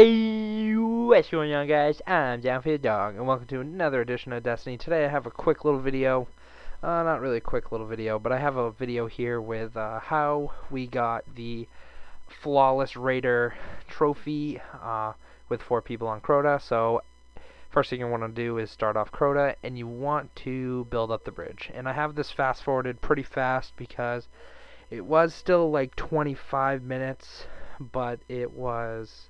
Hey, what's going on, guys? I'm Down for the Dog, and welcome to another edition of Destiny. Today I have a quick little video, not really a quick little video, but I have a video here with how we got the Flawless Raider trophy with 4 people on Crota. So, first thing you want to do is start off Crota, and you want to build up the bridge. And I have this fast forwarded pretty fast because it was still like 25 minutes, but it was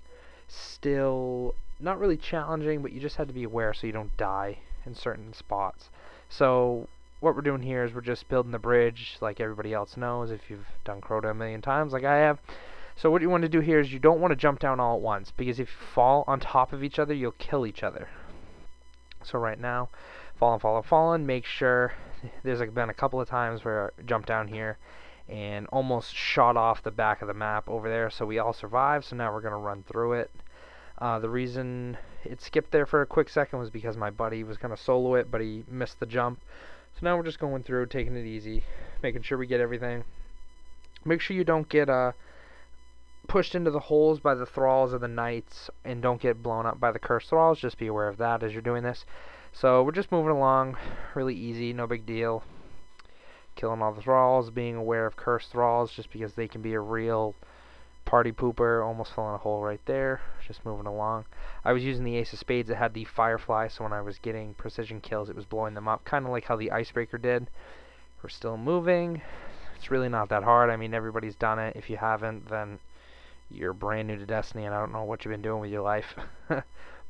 still not really challenging, but you just had to be aware so you don't die in certain spots. So what we're doing here is we're just building the bridge like everybody else knows if you've done Crota a million times like I have. So what you want to do here is you don't want to jump down all at once, because if you fall on top of each other, you'll kill each other. So right now, fallen, make sure, there's been a couple of times where I jumped down here and almost shot off the back of the map over there, so we all survived. So now we're going to run through it. The reason it skipped there for a quick second was because my buddy was going to solo it, but he missed the jump. So now we're just going through, taking it easy, making sure we get everything. Make sure you don't get pushed into the holes by the thralls or the knights, and don't get blown up by the cursed thralls. Just be aware of that as you're doing this. So we're just moving along really easy, no big deal. Killing all the thralls, being aware of cursed thralls just because they can be a real party pooper. Almost fell in a hole right there. Just moving along. I was using the Ace of Spades that had the Firefly, so when I was getting precision kills it was blowing them up, kind of like how the Icebreaker did. We're still moving. It's really not that hard. I mean, everybody's done it. If you haven't, then you're brand new to Destiny and I don't know what you've been doing with your life.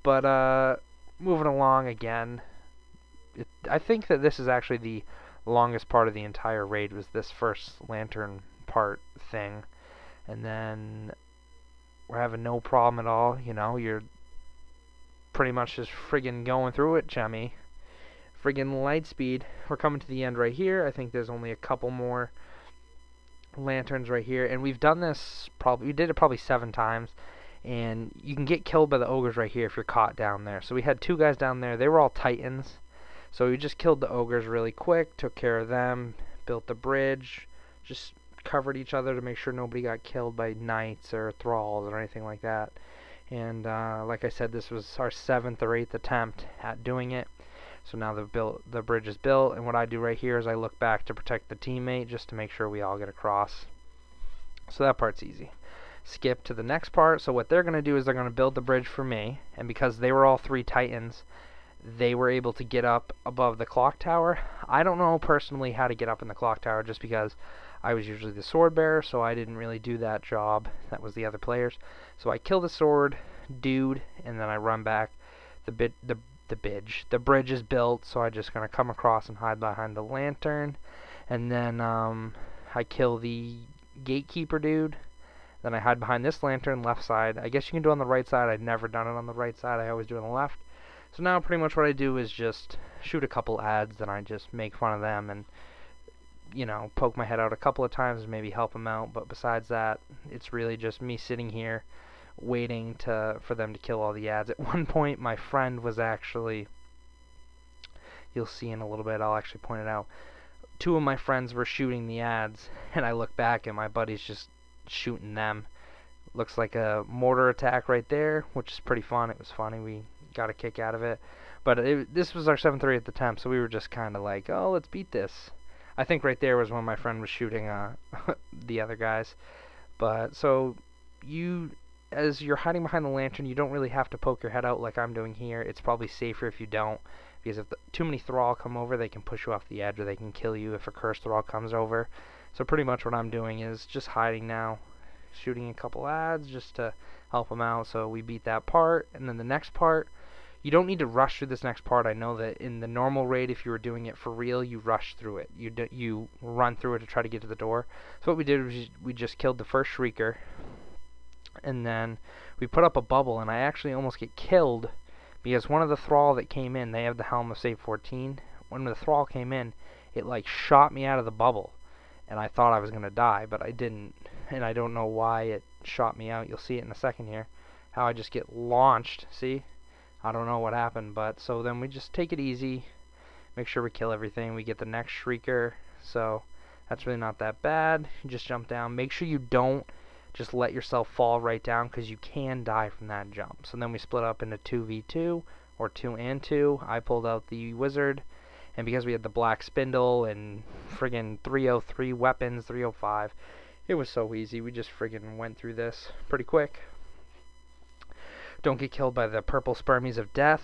But moving along again. I think that this is actually the longest part of the entire raid, was this first lantern part thing, and then we're having no problem at all. You know, you're pretty much just friggin' going through it, chummy. Friggin' light speed. We're coming to the end right here. I think there's only a couple more lanterns right here, and we've done this we did it probably 7 times, and you can get killed by the ogres right here if you're caught down there. So we had 2 guys down there. They were all titans. So we just killed the ogres really quick, took care of them, built the bridge, just covered each other to make sure nobody got killed by knights or thralls or anything like that. And like I said, this was our 7th or 8th attempt at doing it. So now the bridge is built, and what I do right here is I look back to protect the teammate just to make sure we all get across. So that part's easy. Skip to the next part. So what they're going to do is they're going to build the bridge for me, and because they were all 3 titans, they were able to get up above the clock tower. I don't know personally how to get up in the clock tower, just because I was usually the sword bearer, so I didn't really do that job. That was the other players. So I kill the sword dude, and then I run back. The bridge is built, so I'm just gonna come across and hide behind the lantern, and then I kill the gatekeeper dude. Then I hide behind this lantern, left side. I guess you can do it on the right side. I've never done it on the right side. I always do it on the left. So now pretty much what I do is just shoot a couple ads, and I just make fun of them and, you know, poke my head out a couple of times and maybe help them out. But besides that, it's really just me sitting here waiting for them to kill all the ads. At one point, my friend was actually, you'll see in a little bit, I'll actually point it out, 2 of my friends were shooting the ads, and I look back and my buddy's just shooting them. Looks like a mortar attack right there, which is pretty fun. It was funny. We got a kick out of it. But this was our 7th or 8th attempt, so we were just kind of like, oh, let's beat this. I think right there was when my friend was shooting the other guys. But so as you're hiding behind the lantern, you don't really have to poke your head out like I'm doing here. It's probably safer if you don't, because if too many thrall come over, they can push you off the edge, or they can kill you if a cursed thrall comes over. So pretty much what I'm doing is just hiding now, shooting a couple ads just to help them out. So we beat that part, and then the next part, you don't need to rush through this next part. I know that in the normal raid, if you were doing it for real, you rush through it. You run through it to try to get to the door. So what we did was we just killed the first Shrieker, and then we put up a bubble, and I actually almost get killed because one of the thrall that came in, they have the Helm of Save 14. When the thrall came in, it like shot me out of the bubble, and I thought I was going to die, but I didn't, and I don't know why it shot me out. You'll see it in a second here, how I just get launched. See? I don't know what happened, but so then we just take it easy, make sure we kill everything. We get the next Shrieker, so that's really not that bad. You just jump down. Make sure you don't just let yourself fall right down, because you can die from that jump. So then we split up into 2v2, or 2 and 2. I pulled out the wizard, and because we had the black spindle and friggin' 303 weapons, 305, it was so easy. We just friggin' went through this pretty quick. Don't get killed by the purple spermies of death.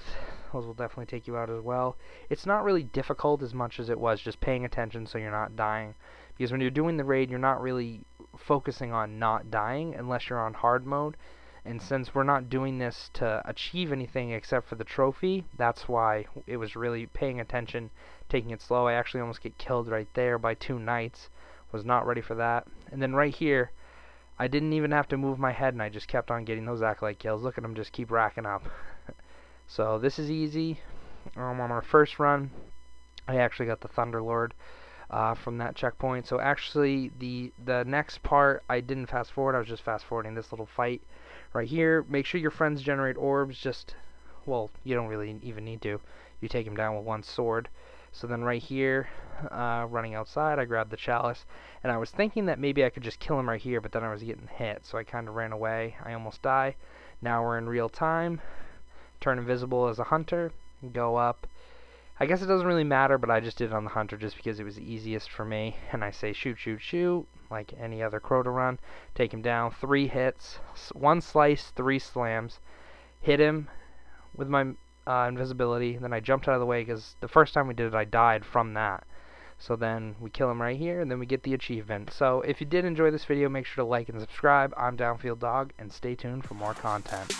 Those will definitely take you out as well. It's not really difficult as much as it was just paying attention so you're not dying. Because when you're doing the raid, you're not really focusing on not dying unless you're on hard mode. And since we're not doing this to achieve anything except for the trophy, that's why it was really paying attention, taking it slow. I actually almost get killed right there by 2 knights. Was not ready for that. And then right here, I didn't even have to move my head, and I just kept on getting those acolyte kills. Look at them just keep racking up. So this is easy. On our first run, I actually got the Thunderlord from that checkpoint. So actually, the next part, I didn't fast forward. I was just fast forwarding this little fight right here. Make sure your friends generate orbs. Well, you don't really even need to. You take them down with 1 sword. So then right here, running outside, I grabbed the chalice, and I was thinking that maybe I could just kill him right here, but then I was getting hit, so I kind of ran away. I almost died. Now we're in real time. Turn invisible as a hunter, go up. I guess it doesn't really matter, but I just did it on the hunter just because it was the easiest for me. And I say shoot, shoot, shoot, like any other Crota run. Take him down, 3 hits, 1 slice, 3 slams. Hit him with my invisibility, then I jumped out of the way because the first time we did it I died from that. So then we kill him right here, and then we get the achievement. So if you did enjoy this video, make sure to like and subscribe. I'm Downfield Dog, and stay tuned for more content.